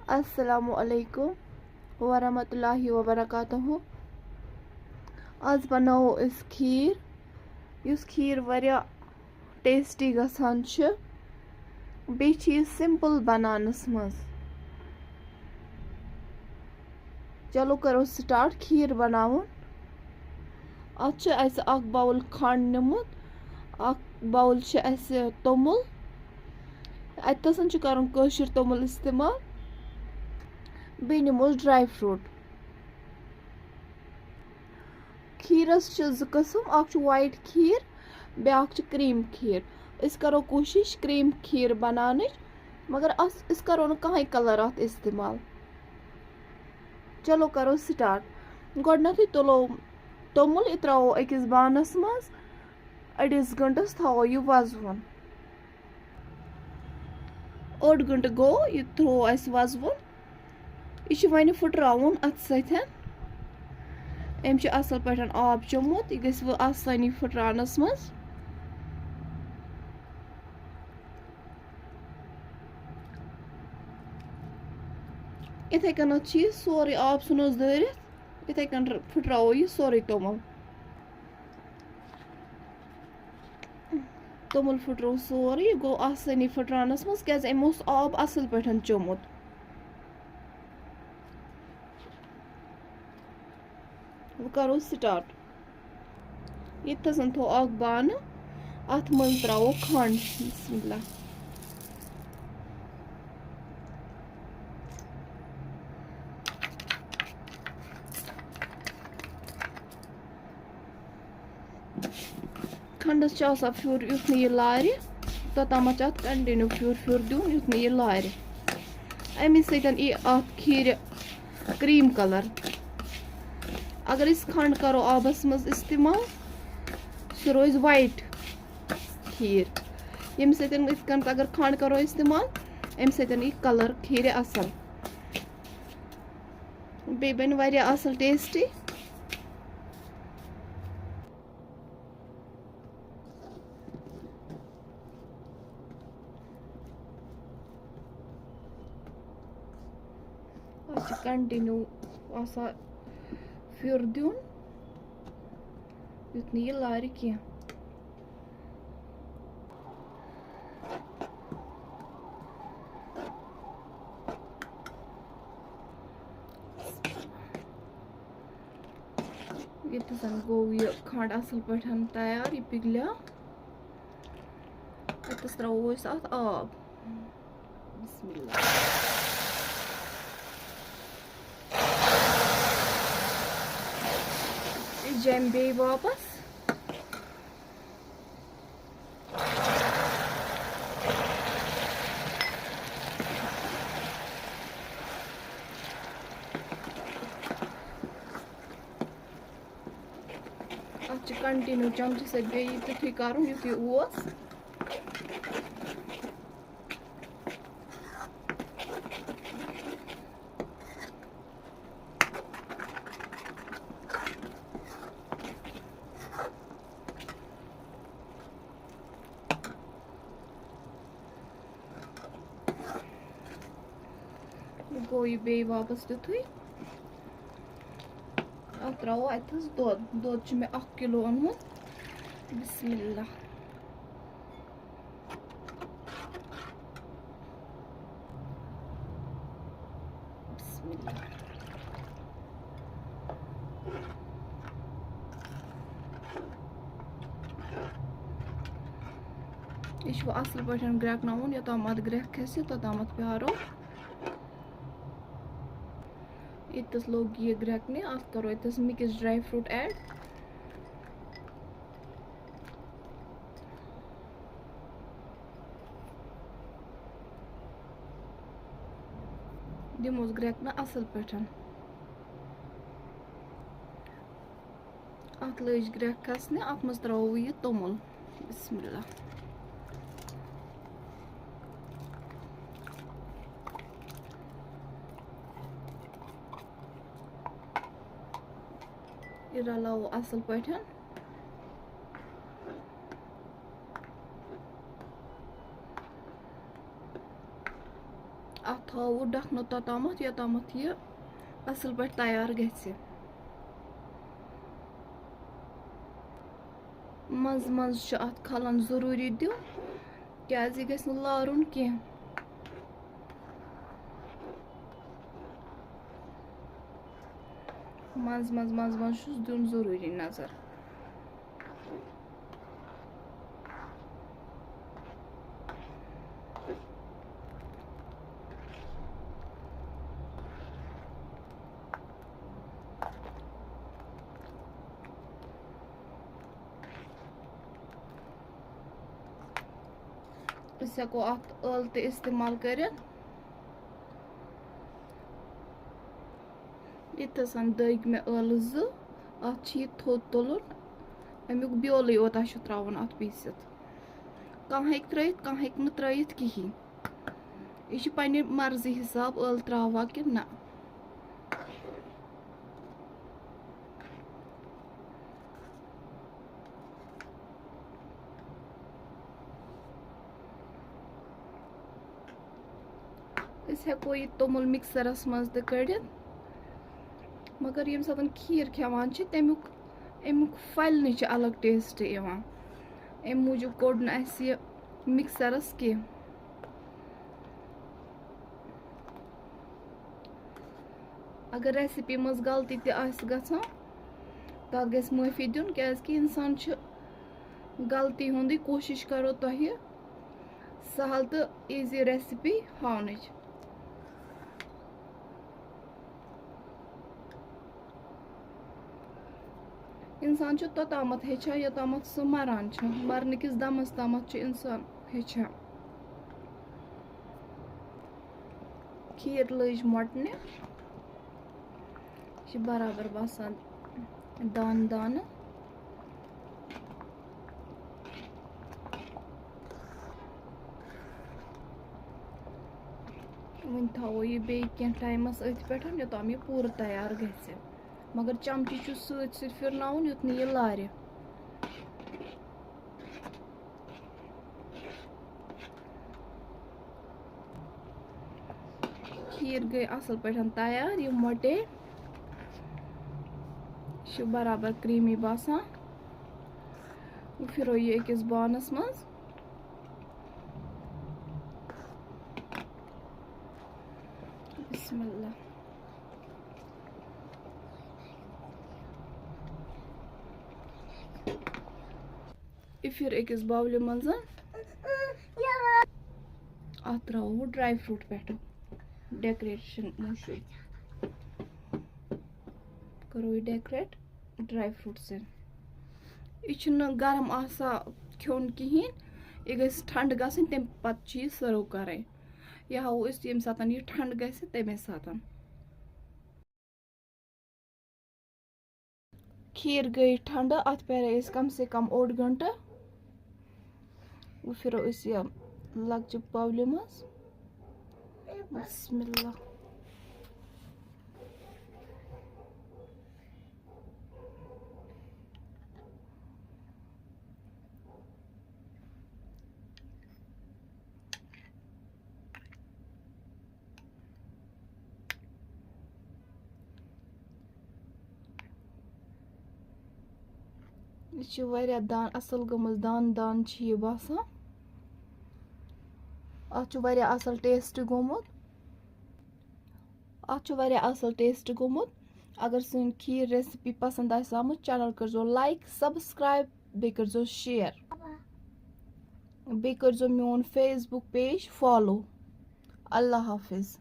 अस्सलामु अलैकुम वरहमतुल्लाहि वबरकातुहू। आज बनावो अस खीर। युस खीर वारिया टेस्टी गसान छ। बे छ यह सिंपल बनानस मज। चलो करो स्टार्ट खीर बनावन। अत छ अस अख बाउल खंड निमुत, अख बाउल छ अस तोमुल। अतसन छ करन कशिर तोमुल इस्तेमाल। बे निमोस ड्राई फ्रूट। खीरस छ ज किस्म, अख छ वाइट खीर, ब्याक छ क्रीम खीर। इस करो कोशिश क्रीम खीर बनाने, मगर इस करो न कहीं कलर अत इस्तेमाल। चलो करो स्टार्ट। गोडनथी तुलो तोमुल यह त्रो अकिस बानस मज, अड़िस गंटस थो यह वजवन। ओड गंट गो यह थो अस वजवन। यह वन फुटरावन अत सतन। अम असल पे आब चोमुत, यह गस आसानी फुटरानस मज। इथे कन सोरे आब सुनोस दरित, इथे कन फुटरावो यह सोरे तोमुल। तोमुल फुटरो सोरे, यह गो आसानी फुटरानस मज, क्या अम आब असल पे चोमुत। वो करो स्टार्ट। यथसन थो अख बान, अथ मज त्रो खंड। बिस्मिल्लाह। खंडस फ्यूर युथ यह लार, तोतम अत कंटिन्यू फ्यूर फ्यूर दिन युथ यह लार। अमि सतन अत खीर क्रीम कलर। अगर इस खंड करो आबस मज इस्तेमाल, सह रोज वाइट खीर। यम सतन अगर खंड करो इस्तेमाल, अम सतन यह कलर खीर असल। बे बन वारिया असल टेस्टी। कंटिन्यू फ्यूर दिन युथ यह लार कह। यथसन गो यह खंड असल पे तैयार, यह पिघलिया। अतस त्रो अत आब। बिस्मिल्लाह। जम बे वापस। अत कंटिन्यू चमच सत तुथु कर युथ यह। गो यह बे वापस तुथु। अत त्रो अतस दोद मे 1 किलो ओनमुत। बिस्मिल्लाह। बिस्मिल्लाह। यह असल पे ग्रेकन योतम ग्रेक खस तोतम प्यारो। इतस लोग यह ग्रेकने। अत करो इतस मिक्स ड्राई फ्रूट ऐड। दिमोस ग्रेकन असल पे। अत लज ग्रेक खसने, अत मज त्रो यह तोमुल। बिस्मिल्लाह। यह रलावो असल पे। अत थावो डखनो तोतामत योतामत ये असल पे तैयार गछे मज मज छ अत खलन जरूरी दियो क्याज ये गछ न लारुन के मज मज मज मज छुस दियोन जरूरी नजर इस हेको अत ٲल ते इस्तेमाल करित इतसन दग मे ٲल ज अत छ ये थोद तुलुन अमुक ब्योलै योता छ त्रावन अत पीसित कहाँ हेक त्रयित कहाँ हेक न त्रयित किहिन ये छ पन्ने मर्जी हिसाब ٲल त्रावा कि ना इस हेको ये तोमुल मिक्सरस मज त कड़ित मगर यम सातन खीर खेवान छ तमुक अमुक फलने छ अलग टेस्ट यवान अम मूजूब कोड न अस ये मिक्सरस के अगर रेसिपी मज गलती ते आस गछान तत गस माफी दिन क्याज कि इंसान छ गलती हुंदी कोशिश करो तोहि सहल तो इजी रेसिपी हावनच इंसान तोतामत हेचा योतामत सह मरान मरने किस दमस तामत इंसान हेचा खीर लज मोटने बराबर बसान दान दान वन थो यह बे टाइमस अथ पे योताम यह पूरा तैयार गसे मगर चमची सत फिरनाउन युत यह लारे खीर गई असल पे तैयार यह मोटे बराबर क्रीमी बासान फिर यह अकिस बानस मज बिस्मिल्लाह फिर अकिस बावल मज अत त्रो ड्राई फ्रूट पे डेकोरेशन मूजूब करो यह डेकोरेट ड्राई फ्रूट से यह गरम आसा खोन कहें यह गस ठंड गसन तम पत सर्व कर यह हाव ये सात यह ठंड गस तमे सात खीर गई ठंड अत पे कम से कम 8 घंटा फिर यह लकच बावल मज बिस्मिल्लाह यह दान असल गमज दान दान यह बसान अत असल टेस्ट गोमुत असल टेस्ट गोमुत अगर सन खीर रेसिपी पसंद आमुत चैनल कर लाइक सब्सक्राइब बे कर शेयर बे कर मोन फेसबुक पेज फॉलो अल्लाह हाफिज।